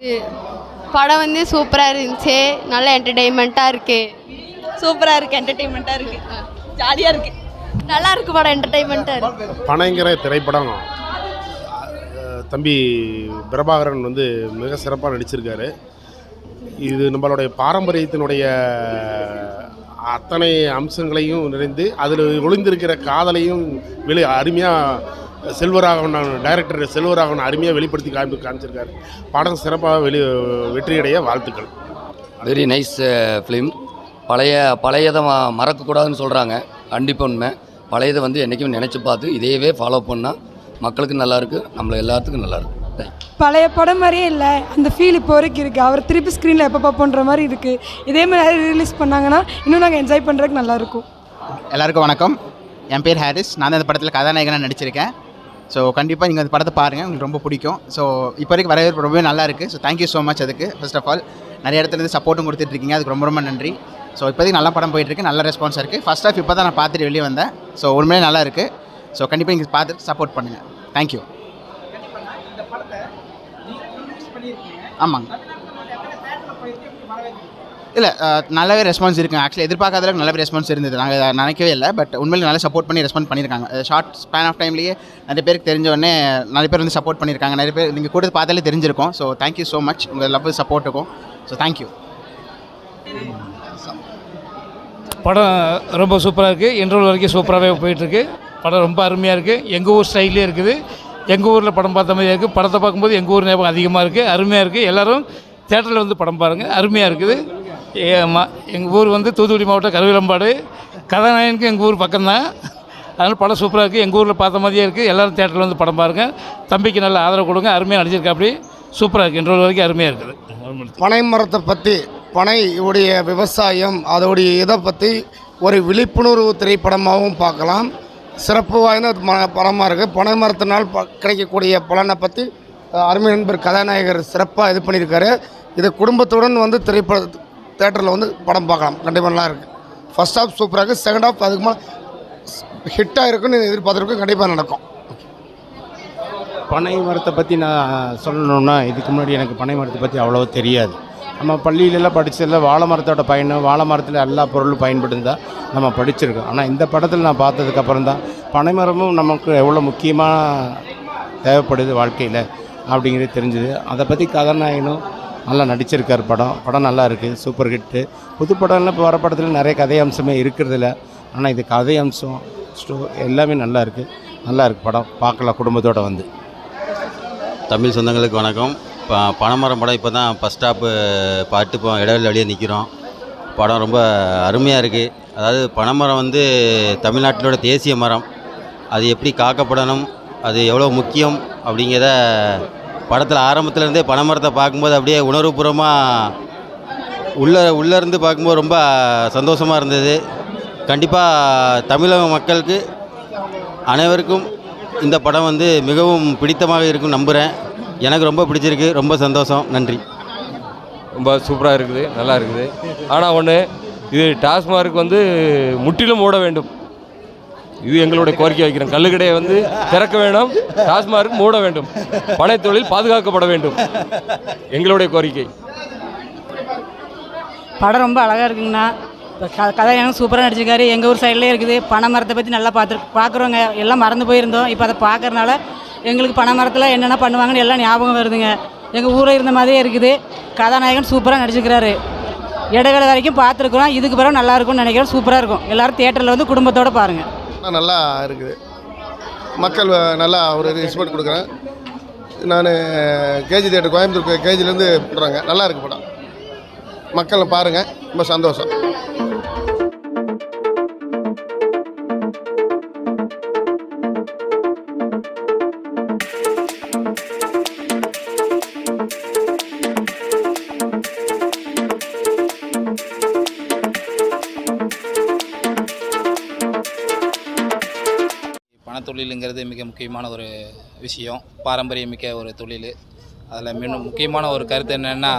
இது படம் வந்து சூப்பராக இருந்துச்சு, நல்ல என்டர்டெயின்மெண்ட்டாக இருக்கு. சூப்பராக இருக்குது, என்டர்டெயின்மெண்ட்டாக இருக்குது, ஜாலியாக இருக்குது, நல்லா இருக்கு படம், என்டர்டெயின்மெண்ட்டாக இருக்கு. பனைங்கிற திரைப்படம் தம்பி பிரபாகரன் வந்து மிக சிறப்பாக நடிச்சிருக்காரு. இது நம்மளுடைய பாரம்பரியத்தினுடைய அத்தனை அம்சங்களையும் நிறைந்து அதில் ஒளிந்திருக்கிற காதலையும் அருமையாக செல்வராகவன் டைரக்டர் செல்வராகவன் அருமையாக வெளிப்படுத்தி காமிச்சிருக்காரு. படம் சிறப்பாக வெற்றியடைய வாழ்த்துக்கள். Very nice film. பழையதை மறக்கக்கூடாதுன்னு சொல்கிறாங்க, கண்டிப்பாக உண்மை. பழையதை வந்து என்றைக்கும் நினச்சி பார்த்து இதையவே ஃபாலோ பண்ணால் மக்களுக்கு நல்லாயிருக்கு, நம்மளை எல்லாத்துக்கும் நல்லாயிருக்கு. பழைய படம் மாதிரியே இல்லை, அந்த ஃபீல் இப்போ வரைக்கும் இருக்குது. அவர் திருப்பி ஸ்க்ரீனில் எப்போ பார்ப்போன்ற மாதிரி இருக்குது. இதே மாதிரி ரிலீஸ் பண்ணாங்கன்னா இன்னும் நாங்கள் என்ஜாய் பண்ணுறதுக்கு நல்லாயிருக்கும். எல்லாருக்கும் வணக்கம். என் பேர் ஹாரிஸ். நான் தான் இந்த படத்தில் கதாநாயகனாக நடிச்சிருக்கேன். ஸோ கண்டிப்பாக நீங்கள் அந்த படத்தை பாருங்கள், உங்களுக்கு ரொம்ப பிடிக்கும். ஸோ இப்போ வரைக்கும் வரவேற்பு ரொம்பவே நல்லா இருக்குது. So thank you so much. அதுக்கு ஃபர்ஸ்ட் ஆஃப் ஆல் நிறைய இடத்துலேருந்து சப்போர்ட்டும் கொடுத்துட்ருக்கீங்க, அதுக்கு ரொம்ப ரொம்ப நன்றி. ஸோ இப்போதைக்கு நல்ல படம் போயிட்டுருக்கு, நல்ல ரெஸ்பான்ஸ் இருக்குது. ஃபர்ஸ்ட் ஆஃப் இப்போ தான் நான் பார்த்துட்டு வெளியே வந்தேன். ஸோ உண்மையிலே நல்லா இருக்குது. ஸோ கண்டிப்பாக நீங்கள் பார்த்துட்டு சப்போர்ட் பண்ணுங்கள். தேங்க்யூ. ஆமாங்க, இல்லை நல்லாவே ரெஸ்பான்ஸ் இருக்குங்க. ஆக்சுவலி எதிர்பார்க்காத அளவுக்கு நல்லாவே ரெஸ்பான்ஸ் இருந்தது. நாங்கள் நினைக்கவே இல்லை, பட் உண்மையிலே நல்லா சப்போர்ட் பண்ணி ரெஸ்பான்ஸ் பண்ணியிருக்காங்க. ஷார்ட் ஸ்பேன் ஆஃப் டைம்லேயே நிறைய பேருக்கு தெரிஞ்ச உடனே நிறைய பேர் வந்து சப்போர்ட் பண்ணியிருக்காங்க. நிறைய பேர் நீங்கள் கூட பார்த்தாலே தெரிஞ்சிருக்கும். ஸோ தேங்க்யூ ஸோ மச் உங்கள் லவ் சப்போர்ட்டுக்கும். So thank you. படம் ரொம்ப சூப்பராக இருக்குது. இன்டர்வல் வரைக்கும் சூப்பராகவே போயிட்டுருக்கு. படம் ரொம்ப அருமையாக இருக்குது. எங்கள் ஊர் ஸ்டைல்லே இருக்குது. எங்கள் ஊரில் படம் பார்த்த மாதிரியாக இருக்குது. படத்தை பார்க்கும்போது எங்கள் ஊர் ஞாபகம் அதிகமாக இருக்குது. அருமையாக இருக்குது. எல்லோரும் தேட்டரில் வந்து படம் பாருங்கள், அருமையாக இருக்குது. எங்கள் ஊர் வந்து தூத்துக்குடி மாவட்டம் கருவிலம்பாடு. கதாநாயகனுக்கு எங்கள் ஊர் பக்கம்தான். அதனால் படம் சூப்பராக இருக்குது. எங்கள் ஊரில் பார்த்த மாதிரியே இருக்குது. எல்லோரும் தேட்டரில் வந்து படம் பாருங்கள். தம்பிக்கு நல்ல ஆதரவு கொடுங்க. அருமையாக நடிச்சிருக்கா. அப்படி சூப்பராக இருக்குது. இன்டர்வல் வரைக்கும் அருமையாக இருக்குது. பனை மரத்தை பற்றி, பனை உடைய விவசாயம், அதோடைய இதை பற்றி ஒரு விழிப்புணர்வு திரைப்படமாகவும் பார்க்கலாம். சிறப்பு வாய்ந்த படமாக இருக்குது. பனை மரத்தினால் கிடைக்கக்கூடிய பலனை பற்றி அருமை நண்பர் கதாநாயகர் சிறப்பாக இது பண்ணியிருக்காரு. இது குடும்பத்துடன் வந்து தேட்டரில் வந்து படம் பார்க்கலாம். கண்டிப்பாக நல்லா இருக்குது. ஃபர்ஸ்ட் ஹாஃப் சூப்பராக இருக்குது. செகண்ட் ஹாஃப் அதுக்கு மேலே ஹிட்டாக இருக்குன்னு எதிர்பார்த்துருக்கோம். கண்டிப்பாக நடக்கும். பனை மரத்தை பற்றி நான் சொல்லணுன்னா, இதுக்கு முன்னாடி எனக்கு பனை மரத்தை பற்றி அவ்வளோவா தெரியாது. நம்ம பள்ளியிலலாம் படித்ததில் வாழை மரத்தோட பயணம், வாழை மரத்தில் எல்லா பொருளும் பயன்படுந்தால் நம்ம படிச்சிருக்கோம். ஆனால் இந்த படத்தில் நான் பார்த்ததுக்கப்புறம் தான் பனைமரமும் நமக்கு எவ்வளோ முக்கியமாக தேவைப்படுது வாழ்க்கையில் அப்படிங்கிறது தெரிஞ்சுது. அதை பற்றி கதாநாயகனும் நல்லா நடிச்சிருக்கார். படம் நல்லா இருக்குது, சூப்பர் ஹிட்டு. புது படம்லாம் இப்போ வர படத்தில் நிறைய கதை அம்சமே இருக்கிறதில்ல. ஆனால் இது கதை அம்சம் எல்லாமே நல்லா இருக்குது. படம் பார்க்கலாம் குடும்பத்தோடு வந்து. தமிழ் சொந்தங்களுக்கு வணக்கம். பனைமரம் படம் இப்போ தான் ஃபஸ்ட் ஸ்டாப்பு பாட்டு இப்போ இடைவெளி வெளியே நிற்கிறோம். படம் ரொம்ப அருமையாக இருக்குது. அதாவது பனைமரம் வந்து தமிழ்நாட்டிலோட தேசிய மரம். அது எப்படி காக்கப்படணும், அது எவ்வளோ முக்கியம் அப்படிங்கிறத படத்தில் ஆரம்பத்துலேருந்தே பனைமரத்தை பார்க்கும்போது அப்படியே உணர்வுபூர்வமாக உள்ளேருந்து பார்க்கும்போது ரொம்ப சந்தோஷமாக இருந்தது. கண்டிப்பாக தமிழக மக்களுக்கு அனைவருக்கும் இந்த படம் வந்து மிகவும் பிடித்தமாக இருக்கும் நம்புகிறேன். எனக்கு ரொம்ப பிடிச்சிருக்கு, ரொம்ப சந்தோஷம். நன்றி. ரொம்ப சூப்பராக இருக்குது, நல்லா இருக்குது. ஆனால் ஒன்று, இது டாஸ்மார்க் வந்து முற்றிலும் மூட வேண்டும். இது எங்களுடைய கோரிக்கை வைக்கிறோம். கள்ளுக்கடையை வந்து திறக்க வேண்டும், டாஸ்மார்க் மூட வேண்டும், பனை தொழில் பாதுகாக்கப்பட வேண்டும், எங்களுடைய கோரிக்கை. படம் ரொம்ப அழகாக இருக்குங்கண்ணா. கதாநாயகன் சூப்பராக நடிச்சிருக்காரு. எங்கள் ஊர் சைட்லேயே இருக்குது. பனை மரத்தை பற்றி நல்லா பார்க்குறோங்க. எல்லாம் மறந்து போயிருந்தோம். இப்போ அதை பார்க்குறனால எங்களுக்கு பனை மரத்தில் என்னென்ன பண்ணுவாங்கன்னு எல்லாம் ஞாபகம் வருதுங்க. எங்கள் ஊரில் இருந்த மாதிரியே இருக்குது. கதாநாயகன் சூப்பராக நடிச்சிருக்கிறாரு. இடைவேளை வரைக்கும் பார்த்துருக்குறோம். இதுக்கு பிறகு நல்லா இருக்கும்னு நினைக்கிறேன். சூப்பராக இருக்கும். எல்லோரும் தியேட்டரில் வந்து குடும்பத்தோடு பாருங்கள். நல்லா இருக்குது. மக்கள் நல்லா ஒரு ரெஸ்பெக்ட் கொடுக்குறேன். நான் கேஜி தேட்டர் கோயம்புத்தூர் கேஜிலேருந்து பண்ணுறாங்க. நல்லா இருக்குது படம். மக்கள் பாருங்கள், ரொம்ப சந்தோஷம். பணத்தொழிலுங்கிறது மிக முக்கியமான ஒரு விஷயம், பாரம்பரியமிக்க ஒரு தொழில். அதில் மிக முக்கியமான ஒரு கருத்து என்னென்னா,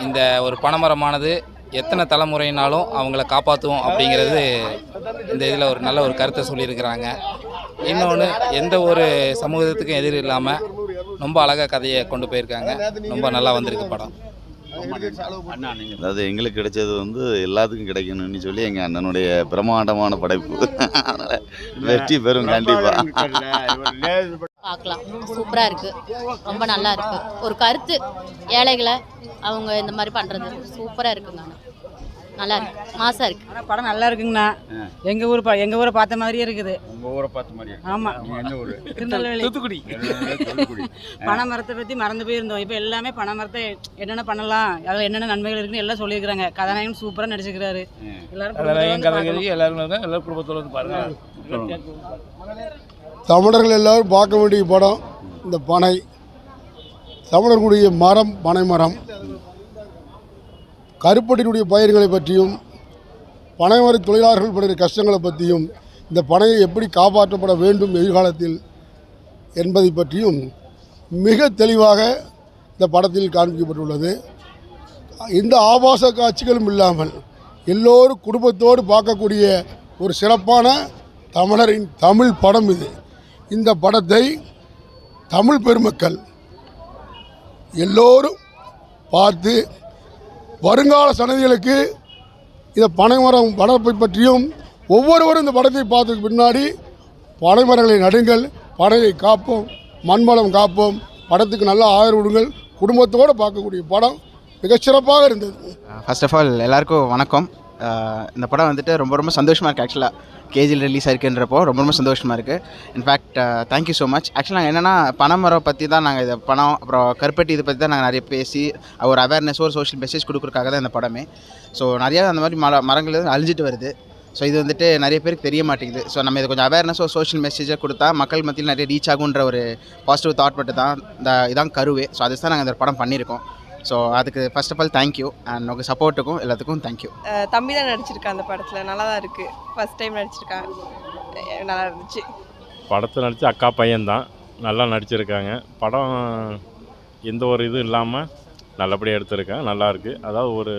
இந்த ஒரு பனைமரமானது எத்தனை தலைமுறையினாலும் அவங்கள காப்பாற்றுவோம் அப்படிங்கிறது இந்த இதில் ஒரு நல்ல ஒரு கருத்தை சொல்லியிருக்கிறாங்க. இன்னொன்று, எந்த ஒரு சமூகத்துக்கும் எதிர் இல்லாமல் ரொம்ப அழகாக கதையை கொண்டு போயிருக்காங்க. ரொம்ப நல்லா வந்திருக்கு படம். அதாவது எங்களுக்கு கிடைச்சது வந்து எல்லாத்துக்கும் கிடைக்கணும்னு சொல்லி எங்கள் அண்ணனுடைய பிரம்மாண்டமான படைப்பு. அதனால் வெற்றி பெறும் கண்டிப்பாக. பார்க்கலாம், சூப்பராக இருக்குது, ரொம்ப நல்லா இருக்குது. ஒரு கருத்து, ஏழைகளை அவங்க இந்த மாதிரி பண்ணுறது சூப்பராக இருக்குங்க. நல்லா இருக்கு, மாசாக இருக்குது. ஆனால் படம் நல்லா இருக்குங்கண்ணா. எங்கள் ஊரை பார்த்த மாதிரியே இருக்குது. உங்கள் ஊரை பார்த்த மாதிரியே? ஆமாம். நீங்கள் எந்த ஊர்? திருநெல்வேலி. தூத்துக்குடி. பனை மரத்தை பற்றி மறந்து போயிருந்தோம். இப்போ எல்லாமே பனை மரத்தை என்னென்ன பண்ணலாம், அதில் என்னென்ன நன்மைகள் இருக்குன்னு எல்லாம் சொல்லியிருக்கிறாங்க. கதாநாயகன் சூப்பராக நடிச்சிருக்கிறாரு. எல்லாரும் குடும்பத்தோடு வந்து பாருங்க. தமிழர்கள் எல்லாரும் பார்க்க வேண்டிய படம் இந்த பனை. தமிழர்களுடைய மரம் பனை மரம். கருப்பட்டினுடைய பயிர்களை பற்றியும் பனைமர தொழிலாளர்கள் படுகிற கஷ்டங்களை பற்றியும் இந்த பனையை எப்படி காப்பாற்றப்பட வேண்டும் எதிர்காலத்தில் என்பதை பற்றியும் மிக தெளிவாக இந்த படத்தில் காண்பிக்கப்பட்டுள்ளது. இந்த ஆபாச காட்சிகளும் இல்லாமல் எல்லோரும் குடும்பத்தோடு பார்க்கக்கூடிய ஒரு சிறப்பான தமிழரின் தமிழ் படம் இது. இந்த படத்தை தமிழ் பெருமக்கள் எல்லோரும் பார்த்து வருங்கால சன்னதிகளுக்கு இந்த பனைமரம் வளர்ப்பை பற்றியும் ஒவ்வொருவரும் இந்த படத்தை பார்த்ததுக்கு பின்னாடி பனைமரங்களை நடுங்கள், பனையை காப்போம், மண்வளம் காப்போம், படத்துக்கு நல்ல ஆதரவு விடுங்கள். குடும்பத்தோடு பார்க்கக்கூடிய படம் மிகச்சிறப்பாக இருந்தது. ஃபர்ஸ்ட் ஆஃப் ஆல் எல்லாருக்கும் வணக்கம். இந்த படம் வந்துட்டு ரொம்ப ரொம்ப சந்தோஷமாக இருக்குது. ஆக்சுவலாக கேஜியில் ரிலீஸ் ஆயிருக்குன்றப்போ ரொம்ப சந்தோஷமாக இருக்குது. In fact thank you so much. ஆக்சுவலாக நாங்கள் என்னென்னா பனைமரம் பற்றி தான் நாங்கள் இதை பணம் அப்புறம் கருப்பட்டி இதை பற்றி தான் நாங்கள் நிறைய பேசி ஒரு அவேர்னஸ் ஒரு சோஷியல் மெசேஜ் கொடுக்குறதுக்காக தான் இந்த படமே. ஸோ நிறையா அந்த மாதிரி மரங்கள் அழிஞ்சிட்டு வருது. ஸோ இது வந்துட்டு நிறைய பேருக்கு தெரிய மாட்டேங்குது. ஸோ நம்ம இதை கொஞ்சம் அவேர்னஸ் ஒரு சோஷியல் மெசேஜாக கொடுத்தா மக்கள் மத்தியில் நிறைய ரீச் ஆகுன்ற ஒரு பாசிட்டிவ் தாட் மட்டும் தான் இதான் கருவே. ஸோ அது தான் நாங்கள் இந்த படம் பண்ணியிருக்கோம். ஸோ அதுக்கு first of all thank you and உங்கள் சப்போர்ட்டுக்கும் எல்லாத்துக்கும் தேங்க்யூ. தம்பி தான் நடிச்சிருக்கான் அந்த படத்தில், நல்லா தான் இருக்குது. ஃபஸ்ட் டைம் நடிச்சிருக்கான், நல்லா இருந்துச்சு. படத்தில் நடித்த அக்கா பையன்தான், நல்லா நடிச்சிருக்காங்க. படம் எந்த ஒரு இதுவும் இல்லாமல் நல்லபடியாக எடுத்திருக்கேன், நல்லாயிருக்கு. அதாவது ஒரு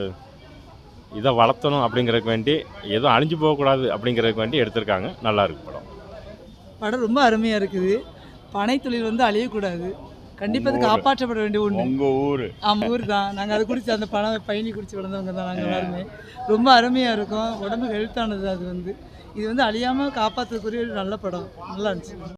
இதை வளர்த்தணும் அப்படிங்கிறதுக்கு வேண்டி, எதுவும் அழிஞ்சு போகக்கூடாது அப்படிங்கிறதுக்கு வேண்டி எடுத்திருக்காங்க. நல்லாயிருக்கு படம். படம் ரொம்ப அருமையாக இருக்குது. பனை தொழில் வந்து அழியக்கூடாது, கண்டிப்பாக அது காப்பாற்றப்பட வேண்டிய ஒன்று. உங்கள் ஊர்? ஆமாம், ஊர் தான். நாங்கள் அதை குடிச்சு அந்த பணம் பயணி குடிச்சு வளர்ந்தவங்க தான் நாங்கள் எல்லாருமே. ரொம்ப அருமையாக இருக்கும், உடம்பு ஹெல்த்தானது. அது வந்து இது வந்து அழியாமல் காப்பாற்றக்கூடிய ஒரு நல்ல படம், நல்லா இருந்துச்சு.